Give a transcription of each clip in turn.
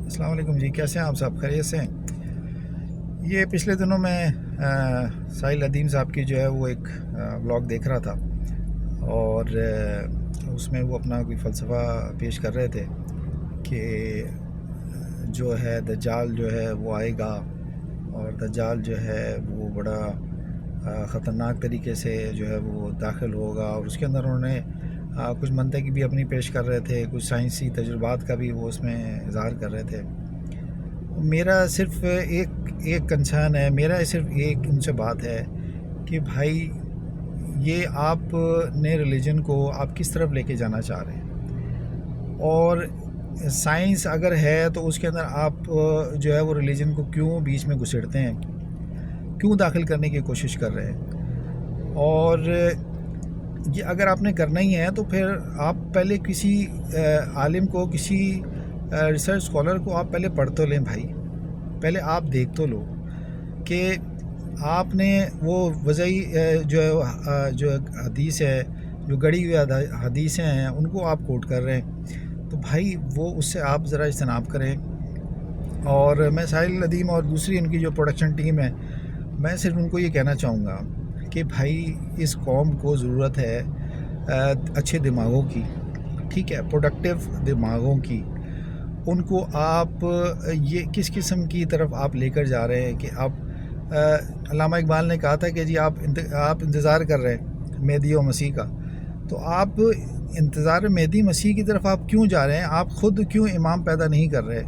السلام علیکم جی، کیسے ہیں آپ؟ صاحب خیریت سے ہیں؟ یہ پچھلے دنوں میں ساحل ندیم صاحب کی جو ہے وہ ایک بلاگ دیکھ رہا تھا، اور اس میں وہ اپنا کوئی فلسفہ پیش کر رہے تھے کہ جو ہے دجال جو ہے وہ آئے گا، اور دجال جو ہے وہ بڑا خطرناک طریقے سے جو ہے وہ داخل ہوگا، اور اس کے اندر انہوں نے کچھ منطقی بھی اپنی پیش کر رہے تھے، کچھ سائنسی تجربات کا بھی وہ اس میں اظہار کر رہے تھے۔ میرا صرف ایک کنسرن ہے، میرا صرف ایک ان سے بات ہے کہ بھائی یہ آپ نے ریلیجن کو آپ کس طرف لے کے جانا چاہ رہے ہیں، اور سائنس اگر ہے تو اس کے اندر آپ جو ہے وہ ریلیجن کو کیوں بیچ میں گھسیڑتے ہیں، کیوں داخل کرنے کی کوشش کر رہے ہیں؟ اور یہ اگر آپ نے کرنا ہی ہے تو پھر آپ پہلے کسی عالم کو، کسی ریسرچ اسکالر کو آپ پہلے پڑھ تو لیں بھائی، پہلے آپ دیکھ تو لو کہ آپ نے وہ وضعی جو حدیث ہے، جو گڑی ہوئی حدیثیں ہیں، ان کو آپ کوٹ کر رہے ہیں، تو بھائی وہ اس سے آپ ذرا اجتناب کریں۔ اور میں ساحل ندیم اور دوسری ان کی جو پروڈکشن ٹیم ہے، میں صرف ان کو یہ کہنا چاہوں گا کہ بھائی اس قوم کو ضرورت ہے اچھے دماغوں کی، ٹھیک ہے، پروڈکٹیو دماغوں کی۔ ان کو آپ یہ کس قسم کی طرف آپ لے کر جا رہے ہیں کہ آپ علامہ اقبال نے کہا تھا کہ جی آپ انتظار کر رہے ہیں مہدی و مسیح کا، تو آپ انتظار مہدی مسیح کی طرف آپ کیوں جا رہے ہیں؟ آپ خود کیوں امام پیدا نہیں کر رہے؟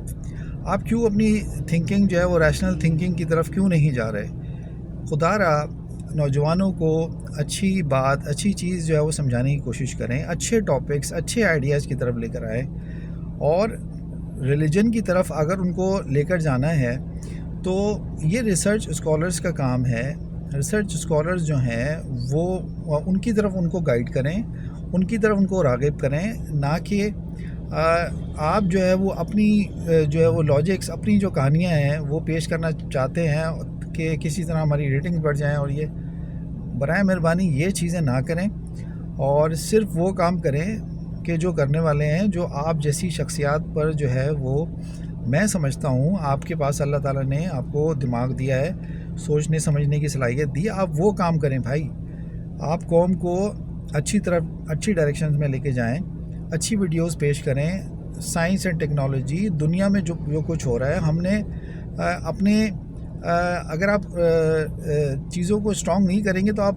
آپ کیوں اپنی تھنکنگ جو ہے وہ ریشنل تھنکنگ کی طرف کیوں نہیں جا رہے؟ خدا را نوجوانوں کو اچھی بات، اچھی چیز جو ہے وہ سمجھانے کی کوشش کریں، اچھے ٹاپکس، اچھے آئیڈیاز کی طرف لے کر آئیں، اور ریلیجن کی طرف اگر ان کو لے کر جانا ہے تو یہ ریسرچ اسکالرز کا کام ہے۔ ریسرچ اسکالرز جو ہیں وہ ان کی طرف ان کو گائیڈ کریں، ان کی طرف ان کو راغب کریں، نہ کہ آپ جو ہے وہ اپنی جو ہے وہ لاجکس، اپنی جو کہانیاں ہیں وہ پیش کرنا چاہتے ہیں کہ کسی طرح ہماری ریٹنگز بڑھ جائیں، اور یہ برائے مہربانی یہ چیزیں نہ کریں، اور صرف وہ کام کریں کہ جو کرنے والے ہیں، جو آپ جیسی شخصیات پر جو ہے وہ، میں سمجھتا ہوں آپ کے پاس اللہ تعالیٰ نے آپ کو دماغ دیا ہے، سوچنے سمجھنے کی صلاحیت دی، آپ وہ کام کریں بھائی۔ آپ قوم کو اچھی ڈائریکشنز میں لے کے جائیں، اچھی ویڈیوز پیش کریں، سائنس اینڈ ٹیکنالوجی، دنیا میں جو کچھ ہو رہا ہے، ہم نے اپنے اگر آپ چیزوں کو اسٹرانگ نہیں کریں گے تو آپ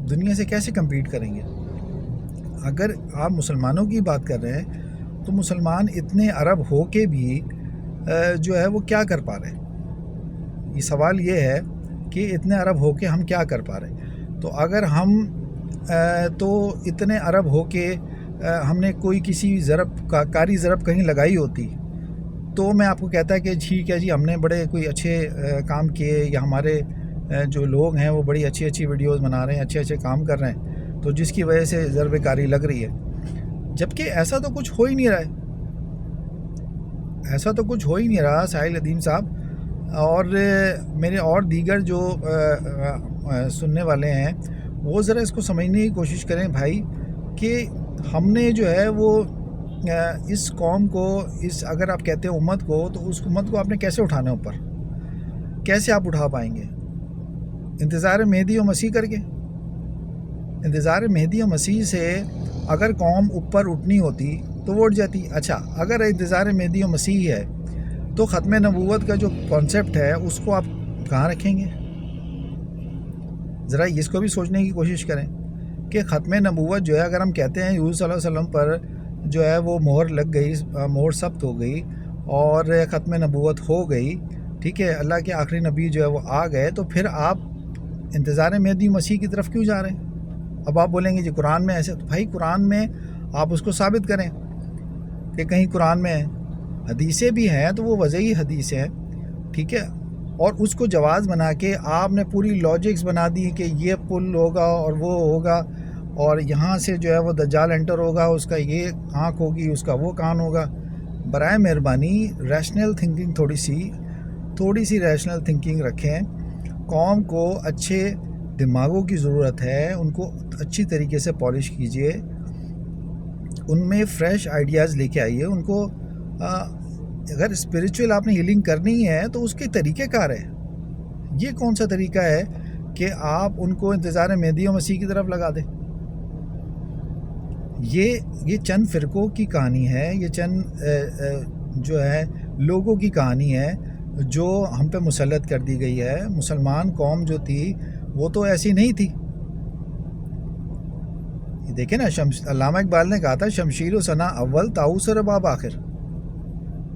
دنیا سے کیسے کمپیٹ کریں گے؟ اگر آپ مسلمانوں کی بات کر رہے ہیں تو مسلمان اتنے عرب ہو کے بھی جو ہے وہ کیا کر پا رہے ہیں؟ یہ سوال یہ ہے کہ اتنے عرب ہو کے ہم کیا کر پا رہے ہیں؟ تو اگر ہم تو اتنے عرب ہو کے ہم نے کوئی کسی کاری ضرب کہیں لگائی ہوتی تو میں آپ کو کہتا ہے کہ ٹھیک ہے جی، ہم نے بڑے کوئی اچھے کام کیے، یا ہمارے جو لوگ ہیں وہ بڑی اچھی ویڈیوز بنا رہے ہیں، اچھے کام کر رہے ہیں، تو جس کی وجہ سے ضرب کاری لگ رہی ہے، جبکہ ایسا تو کچھ ہو ہی نہیں رہا ہے، ایسا تو کچھ ہو ہی نہیں رہا ساحل ندیم صاحب۔ اور میرے اور دیگر جو سننے والے ہیں وہ ذرا اس کو سمجھنے کی کوشش کریں بھائی، کہ ہم نے جو ہے وہ اس قوم کو، اگر آپ کہتے ہیں امت کو، تو اس امت کو آپ نے کیسے اٹھانا ہے اوپر؟ کیسے آپ اٹھا پائیں گے؟ انتظار مہدی و مسیح کر کے؟ انتظار مہدی و مسیح سے اگر قوم اوپر اٹھنی ہوتی تو وہ اٹھ جاتی۔ اچھا، اگر انتظار مہدی و مسیح ہے تو ختم نبوت کا جو کانسیپٹ ہے اس کو آپ کہاں رکھیں گے؟ ذرا اس کو بھی سوچنے کی کوشش کریں کہ ختم نبوت جو ہے، اگر ہم کہتے ہیں حضور صلی اللہ علیہ وسلم پر جو ہے وہ مہر لگ گئی، مہر ثبت ہو گئی اور ختم نبوت ہو گئی، ٹھیک ہے، اللہ کے آخری نبی جو ہے وہ آ گئے، تو پھر آپ انتظار مہدی مسیح کی طرف کیوں جا رہے ہیں؟ اب آپ بولیں گے جی قرآن میں ایسے، تو بھائی قرآن میں آپ اس کو ثابت کریں کہ کہیں قرآن میں حدیثیں بھی ہیں تو وہ وضعی حدیث ہیں، ٹھیک ہے، اور اس کو جواز بنا کے آپ نے پوری لاجکس بنا دی کہ یہ پل ہوگا اور وہ ہوگا، اور یہاں سے جو ہے وہ دجال انٹر ہوگا، اس کا یہ آنکھ ہوگی، اس کا وہ کان ہوگا۔ برائے مہربانی ریشنل تھنکنگ، تھوڑی سی ریشنل تھنکنگ رکھیں۔ قوم کو اچھے دماغوں کی ضرورت ہے، ان کو اچھی طریقے سے پالش کیجئے، ان میں فریش آئیڈیاز لے کے آئیے، ان کو اگر اسپریچول آپ نے ہیلنگ کرنی ہے تو اس کے طریقہ کار ہے. یہ کون سا طریقہ ہے کہ آپ ان کو انتظار مہدی و مسیح کی طرف لگا دیں؟ یہ چند فرقوں کی کہانی ہے، یہ چند جو ہے لوگوں کی کہانی ہے جو ہم پہ مسلط کر دی گئی ہے. مسلمان قوم جو تھی وہ تو ایسی نہیں تھی. دیکھیں نا، علامہ اقبال نے کہا تھا شمشیر و ثنا اول طاؤس و رباب آخر.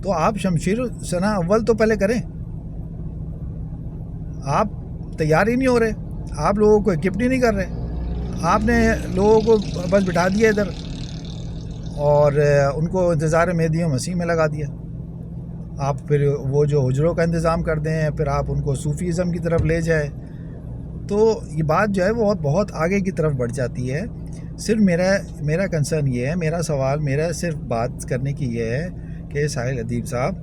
تو آپ شمشیر و ثنا اول تو پہلے کریں. آپ تیار ہی نہیں ہو رہے، آپ لوگوں کو اکوپڈ ہی نہیں کر رہے. آپ نے لوگوں کو بس بٹھا دیا ادھر اور ان کو انتظار مہدی و مسیح میں لگا دیا. آپ پھر وہ جو حجروں کا انتظام کر دیں، پھر آپ ان کو صوفیزم کی طرف لے جائیں، تو یہ بات جو ہے وہ بہت آگے کی طرف بڑھ جاتی ہے. صرف میرا کنسرن یہ ہے، میرا سوال، میرا صرف بات کرنے کی یہ ہے کہ ساحل ادیب صاحب،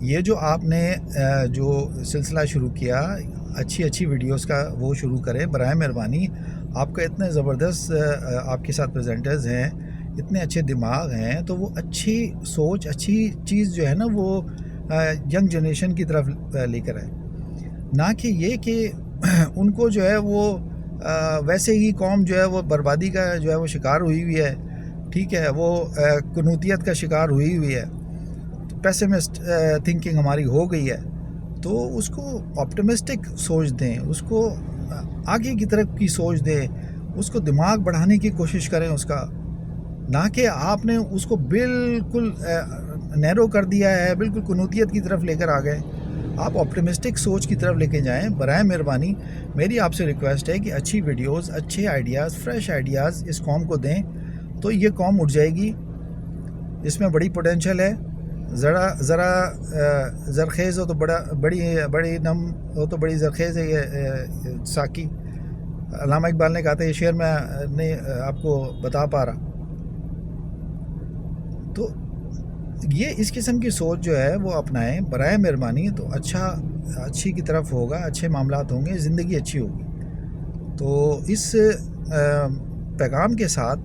یہ جو آپ نے جو سلسلہ شروع کیا، اچھی ویڈیوز کا وہ شروع کریں برائے مہربانی. آپ کا اتنے زبردست آپ کے ساتھ پریزنٹرز ہیں، اتنے اچھے دماغ ہیں، تو وہ اچھی سوچ، اچھی چیز جو ہے نا وہ ینگ جنریشن کی طرف لے کر آئے. نہ کہ یہ کہ ان کو جو ہے وہ ویسے ہی قوم جو ہے وہ بربادی کا جو ہے وہ شکار ہوئی ہے. ٹھیک ہے، وہ قنوطیت کا شکار ہوئی ہے، پیسمسٹ تھنکنگ ہماری ہو گئی ہے. تو اس کو آپٹمسٹک سوچ دیں، اس کو آگے کی طرف کی سوچ دیں، اس کو دماغ بڑھانے کی کوشش کریں اس کا. نہ کہ آپ نے اس کو بالکل نیرو کر دیا ہے، بالکل قنوطیت کی طرف لے کر آ گئے. آپ آپٹمسٹک سوچ کی طرف لے کے جائیں. برائے مہربانی میری آپ سے ریکویسٹ ہے کہ اچھی ویڈیوز، اچھے آئیڈیاز، فریش آئیڈیاز اس قوم کو دیں تو یہ قوم اٹھ جائے گی. اس میں بڑی پوٹینشل ہے. ذرا زرخیز ہو تو بڑی نم ہو تو بڑی زرخیز ہے یہ ساکی. علامہ اقبال نے کہا تھا، یہ شعر میں نہیں آپ کو بتا پا رہا. تو یہ اس قسم کی سوچ جو ہے وہ اپنائیں برائے مہربانی، تو اچھی کی طرف ہوگا، اچھے معاملات ہوں گے، زندگی اچھی ہوگی. تو اس پیغام کے ساتھ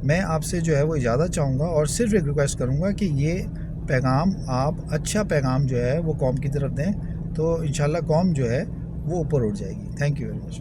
میں آپ سے جو ہے وہ اجازت چاہوں گا اور صرف ایک ریکویسٹ کروں گا کہ یہ پیغام آپ اچھا پیغام جو ہے وہ قوم کی طرف دیں، تو انشاءاللہ قوم جو ہے وہ اوپر اٹھ جائے گی. Thank you very much.